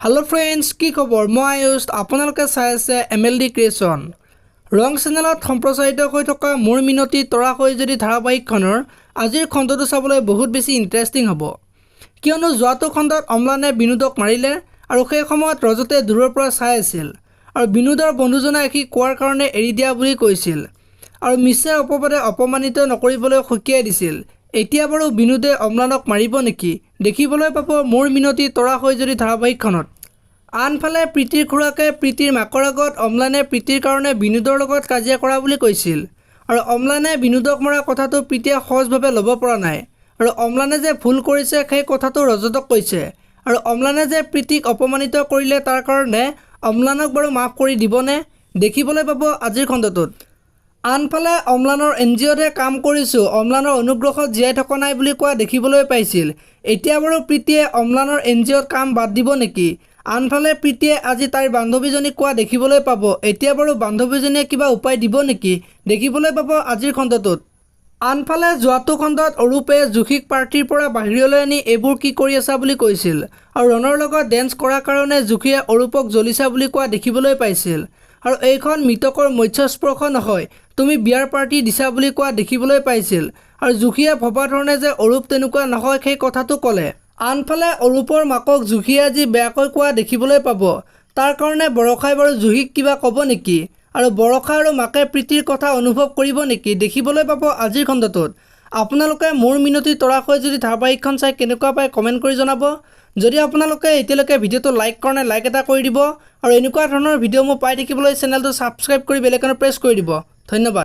Hello friends की खबर मैं आयुष आपनालोके चाই আছে MLD क्रिएशन रंग चेनेলত सम्प्रचारित হৈ থকা মোৰ মিনতি তৰা হৈ যদি ধাৰাবাহিকখনৰ আজিৰ খণ্ডটো চাবলৈ বহুত বেছি ইন্টাৰেষ্টিং হ'ব কিয়নো যোৱাটো খণ্ডত অম্লানে বিনোদক মাৰিলে আৰু সেই সময়ত ৰজতে দূৰৰ পৰা চাই আছিল আৰু বিনোদৰ বন্ধুজনে একি কোৱাৰ কাৰণে এৰি দিয়া বুলি কৈছিল আৰু মিছে অপবাদে অপমানিত নকৰিবলৈ সকিয়াই দিছিল এতিয়া বাৰু বিনোদে অম্লানক মাৰিব নেকি দেখিবলৈ পাব মোৰ মিনতি তৰা হৈ যদি ধাৰাবাহিকখনত আনফালে প্ৰীতিৰ খুৰাকে প্ৰীতিৰ মাকৰ আগত অম্লানে প্ৰীতিৰ কাৰণে বিনোদৰ লগত কাজিয়া কৰা বুলি কৈছিল আৰু অম্লানে বিনোদক মৰা কথাটো প্ৰীতিয়ে সহজভাৱে ল'ব পৰা নাই আৰু অম্লানে যে ভুল কৰিছে সেই কথাটো ৰজতক কৈছে আৰু অম্লানে যে প্ৰীতিক অপমানিত কৰিলে তাৰ কাৰণে অম্লানক বাৰু মাফ কৰি দিবনে দেখিবলৈ পাব আজিৰ খণ্ডটোত আনফালে অম্লানৰ এনজিঅ'তে কাম কৰিছোঁ অম্লানৰ অনুগ্ৰহত জীয়াই থকা নাই বুলি কোৱা দেখিবলৈ পাইছিল এতিয়া বাৰু প্ৰীতিয়ে অম্লানৰ এনজিঅ'ত কাম বাদ দিব নেকি আনফালে প্ৰীতিয়ে আজি তাইৰ বান্ধৱীজনীক কোৱা দেখিবলৈ পাব এতিয়া বাৰু বান্ধৱীজনীয়ে কিবা উপায় দিব নেকি দেখিবলৈ পাব আজিৰ খণ্ডটোত আনফালে যোৱাটো খণ্ডত অৰূপে জুখিক পাৰ্টিৰ পৰা বাহিৰলৈ আনি এইবোৰ কি কৰি আছা বুলি কৈছিল আৰু ৰণৰ লগত ডেন্স কৰাৰ কাৰণে জুখিয়ে অৰূপক জ্বলিছা বুলি কোৱা দেখিবলৈ পাইছিল আৰু এইখন মৃতকৰ মৎস্যস্পৰ্শ নহয় তুমি বিয়াৰ পাৰ্টি দিছা বুলি কোৱা দেখিবলৈ পাইছিল আৰু জুখিয়ে ভবা ধৰণে যে অৰূপ তেনেকুৱা নহয় সেই কথাটো ক'লে আনফালে অৰূপৰ মাকক জুখিয়ে আজি বেয়াকৈ কোৱা দেখিবলৈ পাব তাৰ কাৰণে বৰষাই বাৰু জুখিক কিবা ক'ব নেকি আৰু বৰষা আৰু মাকে প্ৰীতিৰ কথা অনুভৱ কৰিব নেকি দেখিবলৈ পাব আজিৰ খণ্ডটোত আপোনালোকে মোৰ মিনতি তৰা হৈ যদি ধাৰাবাহিকখন চাই কেনেকুৱা পায় কমেণ্ট কৰি জনাব যদি আপোনালোকে এতিয়ালৈকে ভিডিঅ'টো লাইক কৰা নাই লাইক এটা কৰি দিব আৰু এনেকুৱা ধৰণৰ ভিডিঅ' মই পাই থাকিবলৈ চেনেলটো ছাবস্ক্ৰাইব কৰি বেল আইকন প্ৰেছ কৰি দিব ধন্যবাদ।